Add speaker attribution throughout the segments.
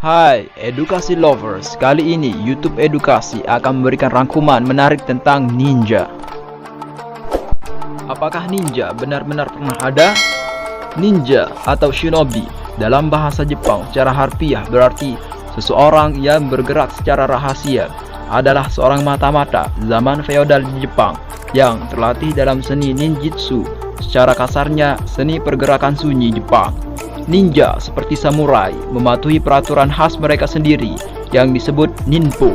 Speaker 1: Hai edukasi lovers, kali ini YouTube Edukasi akan memberikan rangkuman menarik tentang ninja. Apakah ninja benar-benar pernah ada? Ninja atau shinobi dalam bahasa Jepang secara harfiah berarti seseorang yang bergerak secara rahasia, adalah seorang mata-mata zaman feodal di Jepang yang terlatih dalam seni ninjutsu. Secara kasarnya, seni pergerakan sunyi Jepang. Ninja seperti samurai mematuhi peraturan khas mereka sendiri yang disebut ninpo.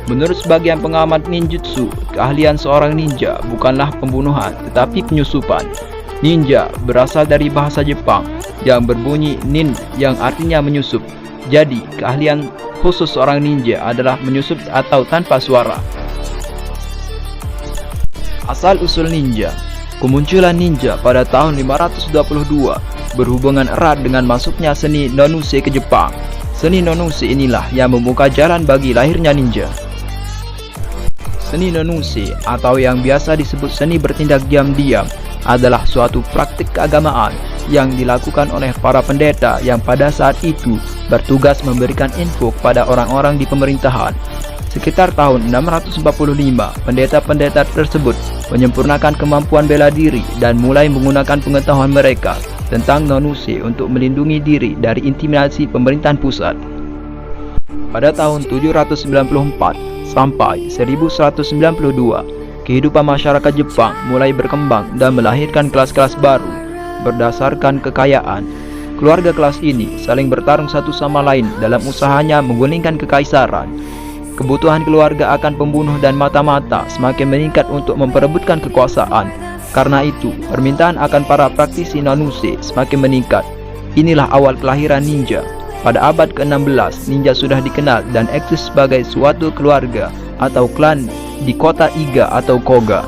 Speaker 1: Menurut sebagian pengamat ninjutsu, keahlian seorang ninja bukanlah pembunuhan tetapi penyusupan. Ninja berasal dari bahasa Jepang yang berbunyi nin yang artinya menyusup. Jadi, keahlian khusus seorang ninja adalah menyusup atau tanpa suara. Asal-usul ninja. Kemunculan ninja pada tahun 522 berhubungan erat dengan masuknya seni nonuse ke Jepang. Seni nonuse inilah yang membuka jalan bagi lahirnya ninja. Seni nonuse atau yang biasa disebut seni bertindak diam-diam adalah suatu praktik keagamaan yang dilakukan oleh para pendeta yang pada saat itu bertugas memberikan info kepada orang-orang di pemerintahan. Sekitar tahun 645, pendeta-pendeta tersebut menyempurnakan kemampuan bela diri dan mulai menggunakan pengetahuan mereka tentang nonuse untuk melindungi diri dari intimidasi pemerintahan pusat. Pada tahun 794 sampai 1192, kehidupan masyarakat Jepang mulai berkembang dan melahirkan kelas-kelas baru berdasarkan kekayaan. Keluarga kelas ini saling bertarung satu sama lain dalam usahanya menggulingkan kekaisaran. Kebutuhan keluarga akan pembunuh dan mata-mata semakin meningkat untuk memperebutkan kekuasaan. Karena itu, permintaan akan para praktisi nonuse semakin meningkat. Inilah awal kelahiran ninja. Pada abad ke-16, ninja sudah dikenal dan eksis sebagai suatu keluarga atau klan di kota Iga atau Koga.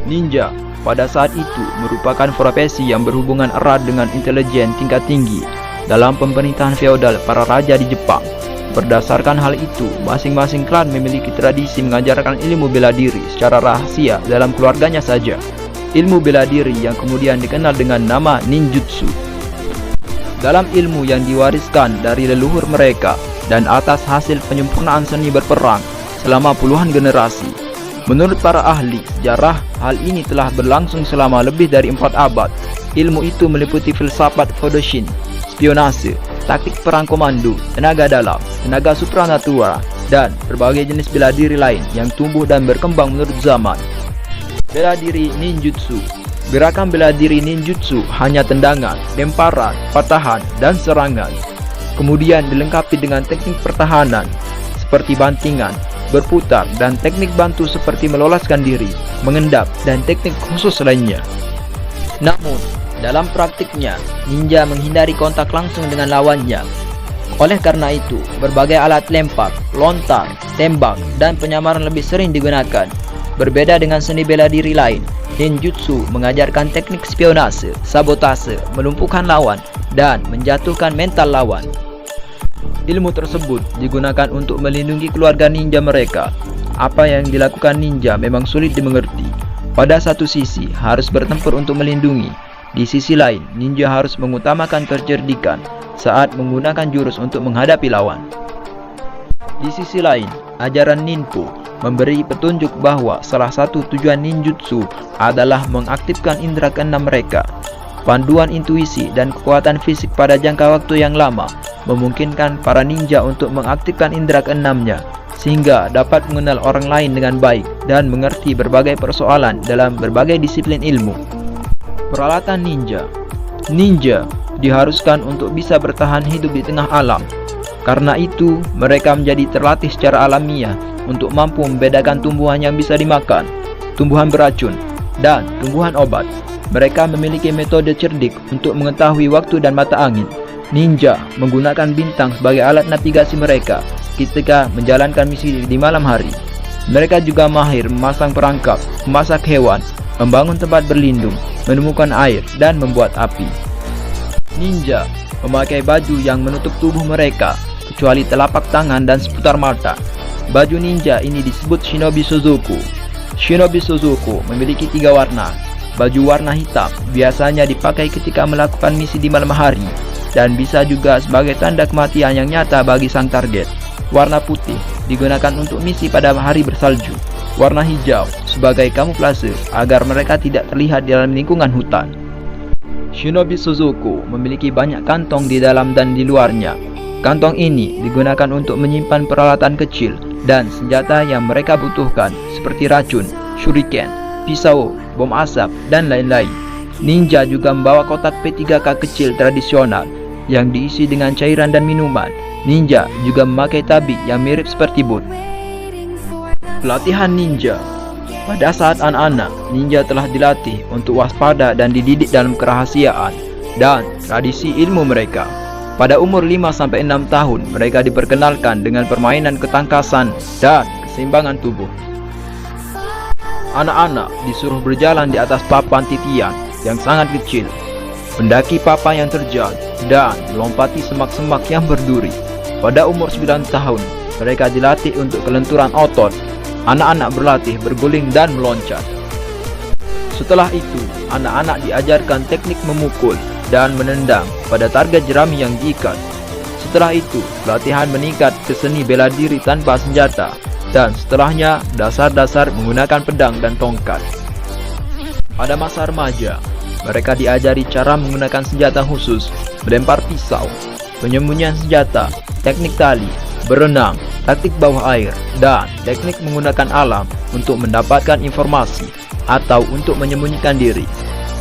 Speaker 1: Ninja pada saat itu merupakan profesi yang berhubungan erat dengan intelijen tingkat tinggi dalam pemerintahan feodal para raja di Jepang. Berdasarkan hal itu, masing-masing klan memiliki tradisi mengajarkan ilmu bela diri secara rahasia dalam keluarganya saja. Ilmu bela diri yang kemudian dikenal dengan nama ninjutsu. Dalam ilmu yang diwariskan dari leluhur mereka dan atas hasil penyempurnaan seni berperang selama puluhan generasi. Menurut para ahli sejarah, hal ini telah berlangsung selama lebih dari 4 abad. Ilmu itu meliputi filsafat Fodoshin, spionase, taktik perang komando, tenaga dalam, tenaga supranatural, dan berbagai jenis bela diri lain yang tumbuh dan berkembang menurut zaman. Bela diri ninjutsu. Gerakan bela diri ninjutsu hanya tendangan, lemparan, patahan, dan serangan. Kemudian dilengkapi dengan teknik pertahanan seperti bantingan, berputar, dan teknik bantu seperti meloloskan diri, mengendap, dan teknik khusus lainnya. Namun, dalam praktiknya, ninja menghindari kontak langsung dengan lawannya. Oleh karena itu, berbagai alat lempar, lontar, tembak, dan penyamaran lebih sering digunakan. Berbeda dengan seni bela diri lain, ninjutsu mengajarkan teknik spionase, sabotase, melumpuhkan lawan, dan menjatuhkan mental lawan. Ilmu tersebut digunakan untuk melindungi keluarga ninja mereka. Apa yang dilakukan ninja memang sulit dimengerti. Pada satu sisi, harus bertempur untuk melindungi. Di sisi lain, ninja harus mengutamakan kecerdikan saat menggunakan jurus untuk menghadapi lawan. Di sisi lain, ajaran ninpo memberi petunjuk bahwa salah satu tujuan ninjutsu adalah mengaktifkan indera keenam mereka. Panduan intuisi dan kekuatan fisik pada jangka waktu yang lama memungkinkan para ninja untuk mengaktifkan indera keenamnya sehingga dapat mengenal orang lain dengan baik dan mengerti berbagai persoalan dalam berbagai disiplin ilmu. Peralatan ninja. Ninja diharuskan untuk bisa bertahan hidup di tengah alam. Karena itu, mereka menjadi terlatih secara alamiah untuk mampu membedakan tumbuhan yang bisa dimakan, tumbuhan beracun, dan tumbuhan obat. Mereka memiliki metode cerdik untuk mengetahui waktu dan mata angin. Ninja menggunakan bintang sebagai alat navigasi mereka ketika menjalankan misi di malam hari. Mereka juga mahir memasang perangkap, memasak hewan, membangun tempat berlindung, menemukan air, dan membuat api. Ninja memakai baju yang menutup tubuh mereka, kecuali telapak tangan dan seputar mata. Baju ninja ini disebut Shinobi Suzuku. Shinobi Suzuku memiliki 3 warna. Baju warna hitam biasanya dipakai ketika melakukan misi di malam hari. dan bisa juga sebagai tanda kematian yang nyata bagi sang target. Warna putih digunakan untuk misi pada hari bersalju. Warna hijau sebagai kamuflase agar mereka tidak terlihat di dalam lingkungan hutan. Shinobi Suzuku memiliki banyak kantong di dalam dan di luarnya. Kantong ini digunakan untuk menyimpan peralatan kecil dan senjata yang mereka butuhkan seperti racun, shuriken, pisau, bom asap, dan lain-lain. Ninja juga membawa kotak P3K kecil tradisional yang diisi dengan cairan dan minuman. Ninja juga memakai tabik yang mirip seperti boot. Pelatihan ninja. Pada saat anak-anak, ninja telah dilatih untuk waspada dan dididik dalam kerahasiaan dan tradisi ilmu mereka. Pada umur 5-6 tahun, mereka diperkenalkan dengan permainan ketangkasan dan keseimbangan tubuh. Anak-anak disuruh berjalan di atas papan titian yang sangat kecil, mendaki papan yang terjal, dan melompati semak-semak yang berduri. Pada umur 9 tahun, mereka dilatih untuk kelenturan otot. Anak-anak berlatih berguling dan meloncat. Setelah itu, anak-anak diajarkan teknik memukul dan menendang pada target jerami yang diikat. Setelah itu, pelatihan meningkat ke seni bela diri tanpa senjata, dan setelahnya dasar-dasar menggunakan pedang dan tongkat. Pada masa remaja, mereka diajari cara menggunakan senjata khusus, melempar pisau, penyembunyian senjata, teknik tali, berenang, taktik bawah air, dan teknik menggunakan alam untuk mendapatkan informasi atau untuk menyembunyikan diri.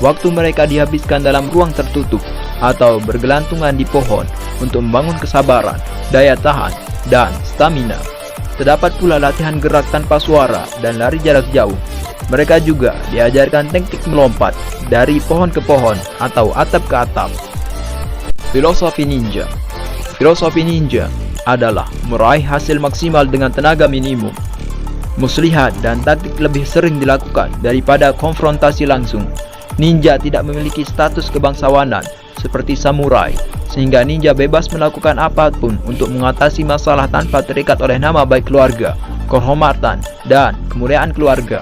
Speaker 1: Waktu mereka dihabiskan dalam ruang tertutup atau bergelantungan di pohon untuk membangun kesabaran, daya tahan, dan stamina. Terdapat pula latihan gerak tanpa suara dan lari jarak jauh. Mereka juga diajarkan teknik melompat dari pohon ke pohon atau atap ke atap. Filosofi ninja. Filosofi ninja adalah meraih hasil maksimal dengan tenaga minimum. Muslihat dan taktik lebih sering dilakukan daripada konfrontasi langsung. Ninja tidak memiliki status kebangsawanan seperti samurai, sehingga ninja bebas melakukan apapun untuk mengatasi masalah tanpa terikat oleh nama baik keluarga, kehormatan, dan kemuliaan keluarga.